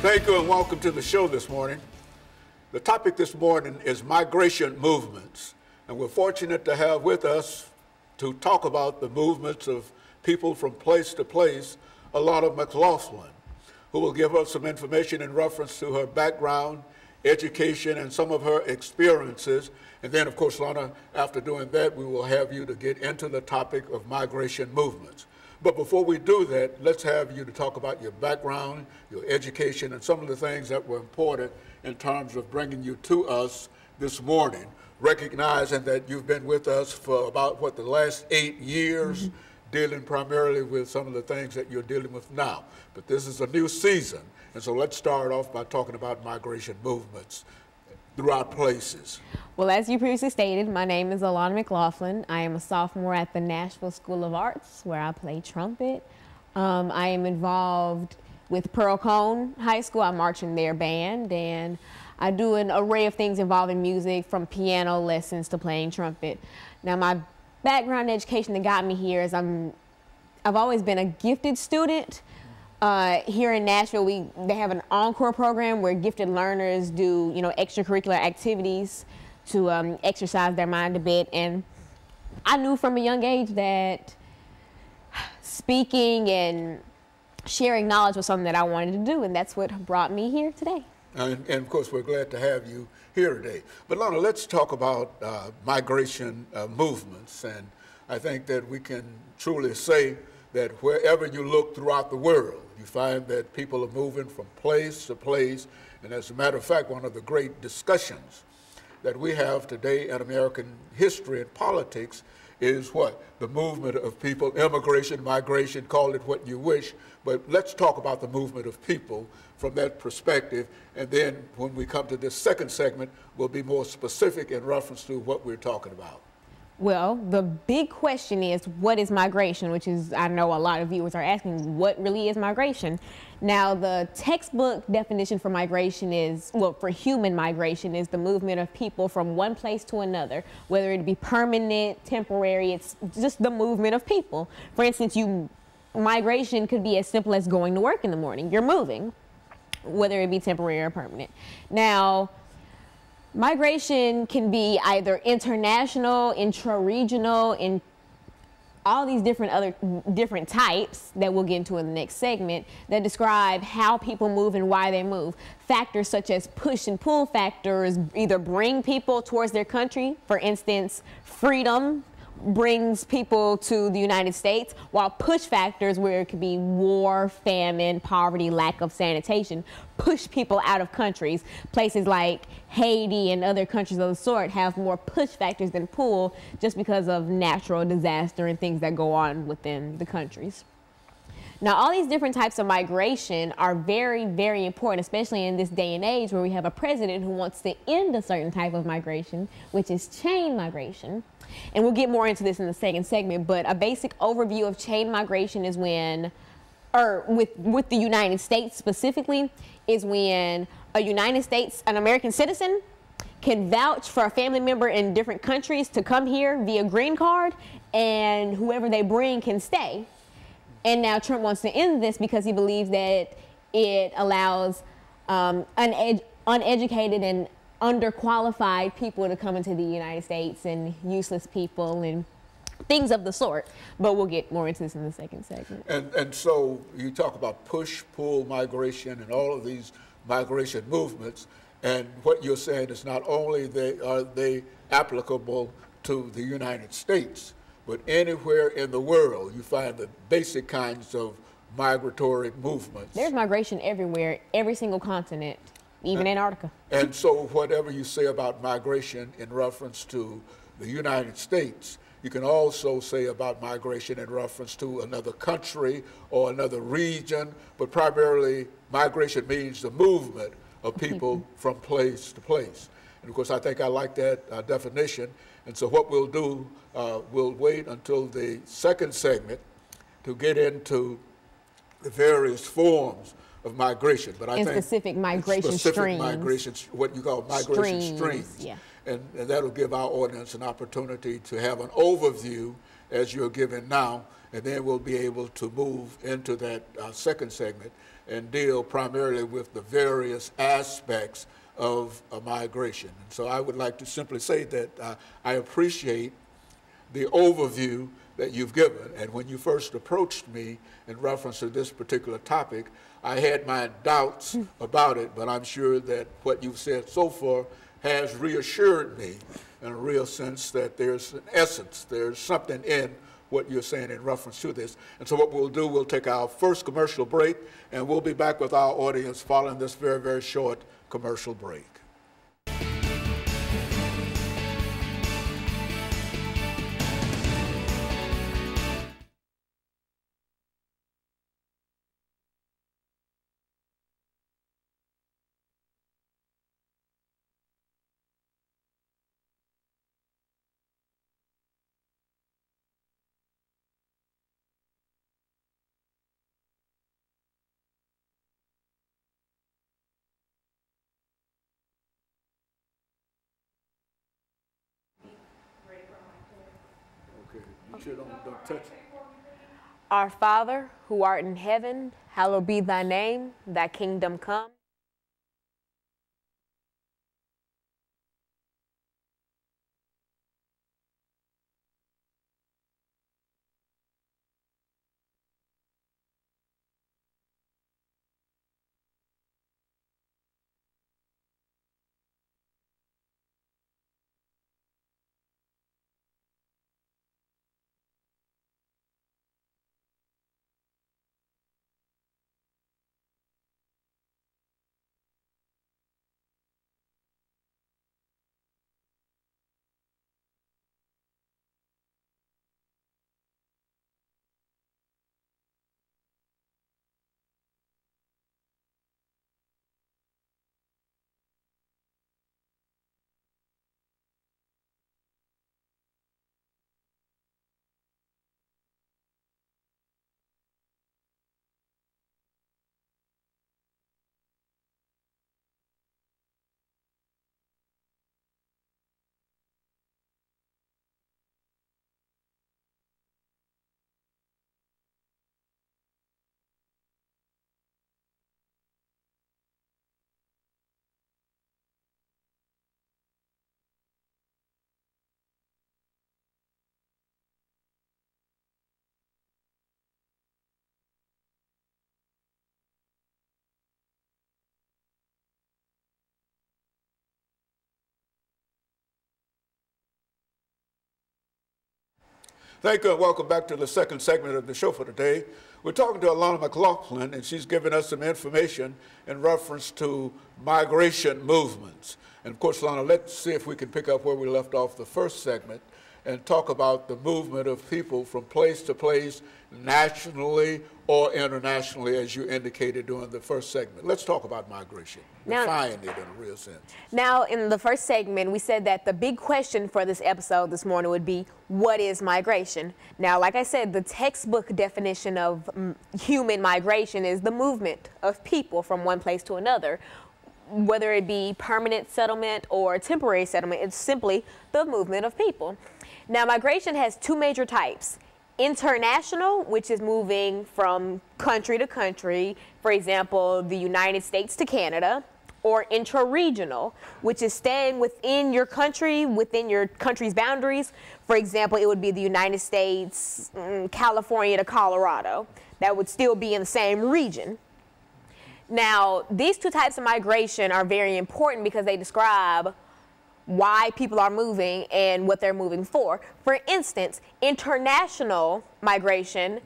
Thank you and welcome to the show this morning. The topic this morning is migration movements, and we're fortunate to have with us to talk about the movements of people from place to place, Alana McLaughlin, who will give us some information in reference to her background, education, and some of her experiences. And then, of course, Lana, after doing that, we will have you to get into the topic of migration movements. But before we do that, let's have you to talk about your background, your education, and some of the things that were important in terms of bringing you to us this morning, recognizing that you've been with us for about, the last 8 years, dealing primarily with some of the things that you're dealing with now. But this is a new season, and so let's start off by talking about migration movements throughout places. Well, as you previously stated, my name is Alana McLaughlin. I am a sophomore at the Nashville School of Arts, where I play trumpet. I am involved with Pearl Cone High School. I march in their band, and I do an array of things involving music, from piano lessons to playing trumpet. Now, my background in education that got me here is I've always been a gifted student. Here in Nashville, they have an encore program where gifted learners do, extracurricular activities to exercise their mind a bit. And I knew from a young age that speaking and sharing knowledge was something that I wanted to do, and that's what brought me here today. And of course, we're glad to have you here today. But Lana, let's talk about migration movements. And I think that we can truly say that wherever you look throughout the world, you find that people are moving from place to place. And as a matter of fact, one of the great discussions that we have today in American history and politics is what? The movement of people, immigration, migration, call it what you wish. But let's talk about the movement of people from that perspective. And then when we come to this second segment, we'll be more specific in reference to what we're talking about. Well, the big question is, what is migration? Which is, I know a lot of viewers are asking, what really is migration? Now, the textbook definition for migration is, well, for human migration is the movement of people from one place to another, whether it be permanent, temporary, it's just the movement of people. For instance, migration could be as simple as going to work in the morning. You're moving, whether it be temporary or permanent. Now, migration can be either international, intra-regional, in all these different types that we'll get into in the next segment that describe how people move and why they move. Factors such as push and pull factors either bring people towards their country. For instance, freedom brings people to the United States, while push factors, where it could be war, famine, poverty, lack of sanitation, push people out of countries. Places like Haiti and other countries of the sort have more push factors than pull, just because of natural disaster and things that go on within the countries. Now, all these different types of migration are very, very important, especially in this day and age where we have a president who wants to end a certain type of migration, which is chain migration. And we'll get more into this in the second segment, but a basic overview of chain migration is when, or with the United States specifically, is when an American citizen can vouch for a family member in different countries to come here via green card, and whoever they bring can stay. And now Trump wants to end this because he believes that it allows uneducated and underqualified people to come into the United States, and useless people and things of the sort. But we'll get more into this in the second segment. And so you talk about push, pull migration and all of these migration movements. And what you're saying is not only are they applicable to the United States, but anywhere in the world you find the basic kinds of migratory movements. There's migration everywhere, every single continent, even Antarctica. And so whatever you say about migration in reference to the United States, you can also say about migration in reference to another country or another region, but primarily migration means the movement of people from place to place. And of course, I think I like that definition. And so what we'll do, we'll wait until the second segment to get into the various forms of migration. But I think specific migration streams. Migration, what you call migration streams. Yeah. And that'll give our audience an opportunity to have an overview as you're giving now, and then we'll be able to move into that second segment and deal primarily with the various aspects of migration. And so I would like to simply say that I appreciate the overview that you've given. And when you first approached me in reference to this particular topic, I had my doubts about it, but I'm sure that what you've said so far has reassured me in a real sense that there's an essence, there's something in what you're saying in reference to this. And so what we'll do, we'll take our first commercial break, and we'll be back with our audience following this very, very short commercial break. Okay, you sure don't touch it. Our Father, who art in heaven, hallowed be thy name, thy kingdom come. Thank you, and welcome back to the second segment of the show for today. We're talking to Alana McLaughlin, and she's giving us some information in reference to migration movements. And of course, Alana, let's see if we can pick up where we left off the first segment and talk about the movement of people from place to place, nationally or internationally, as you indicated during the first segment. Let's talk about migration, define it in a real sense. Now, in the first segment, we said that the big question for this episode this morning would be, what is migration? Now, like I said, the textbook definition of human migration is the movement of people from one place to another. Whether it be permanent settlement or temporary settlement, it's simply the movement of people. Now, migration has two major types. International, which is moving from country to country, for example, the United States to Canada, or intra-regional, which is staying within your country's boundaries. For example, it would be the United States, California to Colorado. That would still be in the same region. Now, these two types of migration are very important because they describe why people are moving and what they're moving for. For instance, international migration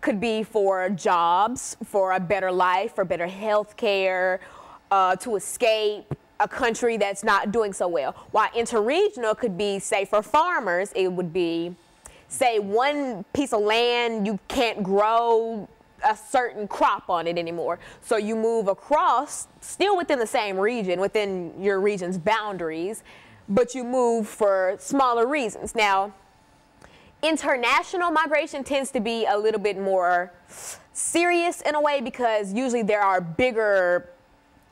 could be for jobs, for a better life, for better health care, to escape a country that's not doing so well. While interregional could be, say, for farmers, it would be, say, one piece of land you can't grow a certain crop on it anymore. So you move across, still within the same region, within your region's boundaries, but you move for smaller reasons. Now, international migration tends to be a little bit more serious in a way because usually there are bigger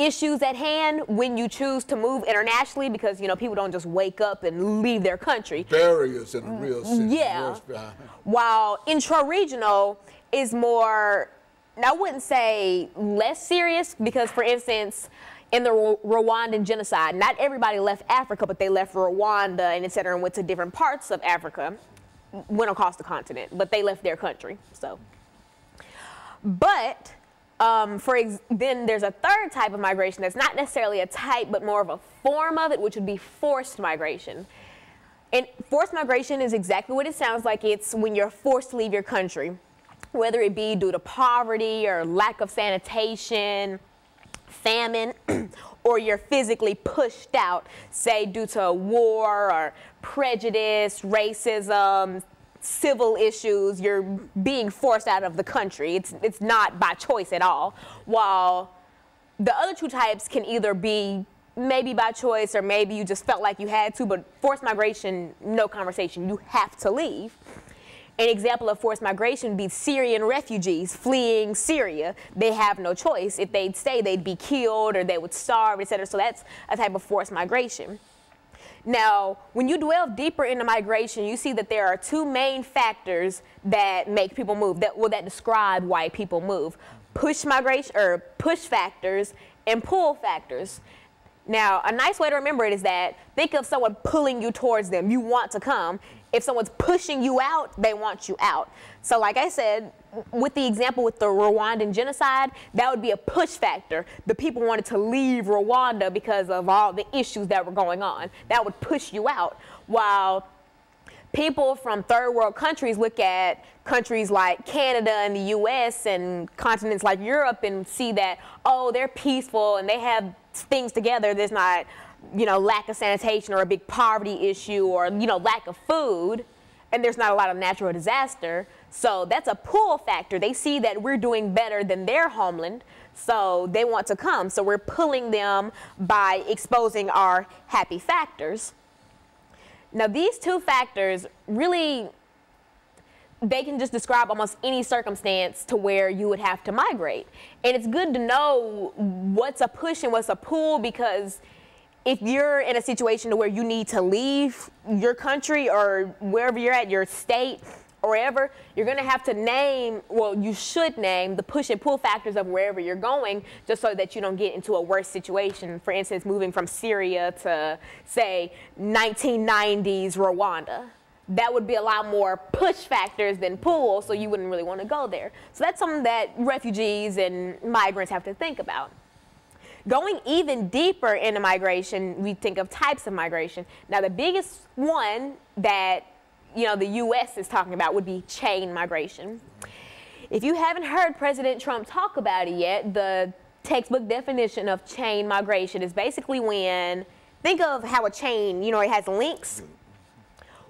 issues at hand when you choose to move internationally, because people don't just wake up and leave their country. Barriers in a real sense. Yeah. While intra-regional is more, I wouldn't say less serious, because for instance, in the Rwandan genocide, not everybody left Africa, but they left Rwanda and et cetera, and went to different parts of Africa, went across the continent, but they left their country. So, but then there's a third type of migration that's not necessarily a type, but more of a form of it, which would be forced migration. And forced migration is exactly what it sounds like. It's when you're forced to leave your country, whether it be due to poverty or lack of sanitation, famine, or you're physically pushed out, say due to war or prejudice, racism, civil issues. You're being forced out of the country. It's not by choice at all. While the other two types can either be maybe by choice or maybe you just felt like you had to, but forced migration, no conversation, you have to leave. An example of forced migration would be Syrian refugees fleeing Syria. They have no choice. If they'd stay, they'd be killed or they would starve, etc. So that's a type of forced migration. Now, when you delve deeper into migration, you see that there are two main factors that make people move, that describe why people move: push migration, or push factors, and pull factors. Now, a nice way to remember it is that think of someone pulling you towards them. You want to come. If someone's pushing you out, they want you out. So like I said, with the example with the Rwandan genocide, that would be a push factor. The people wanted to leave Rwanda because of all the issues that were going on. That would push you out. While people from third world countries look at countries like Canada and the US and continents like Europe and see that, oh, they're peaceful and they have things together. There's not, lack of sanitation or a big poverty issue or, lack of food, and there's not a lot of natural disaster. So that's a pull factor. They see that we're doing better than their homeland, so they want to come. So we're pulling them by exposing our happy factors. Now, these two factors really, they can just describe almost any circumstance to where you would have to migrate. And it's good to know what's a push and what's a pull, because if you're in a situation where you need to leave your country or wherever you're at, your state or wherever, you're going to have to name, well, you should name the push and pull factors of wherever you're going, just so that you don't get into a worse situation. For instance, moving from Syria to, say, 1990s Rwanda. That would be a lot more push factors than pull, so you wouldn't really want to go there. So that's something that refugees and migrants have to think about. Going even deeper into migration, we think of types of migration. Now, the biggest one that the U.S. is talking about would be chain migration. If you haven't heard President Trump talk about it yet, the textbook definition of chain migration is basically when, think of how a chain, it has links.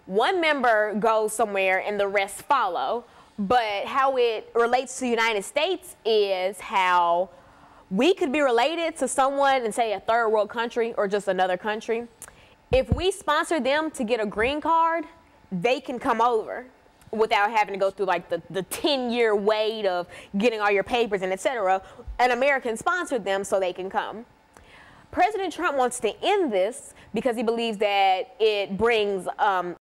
One member goes somewhere and the rest follow, but how it relates to the United States is how we could be related to someone in, say, a third world country or just another country. If we sponsor them to get a green card, they can come over without having to go through like the 10-year wait of getting all your papers and etc. An American sponsored them so they can come. President Trump wants to end this because he believes that it brings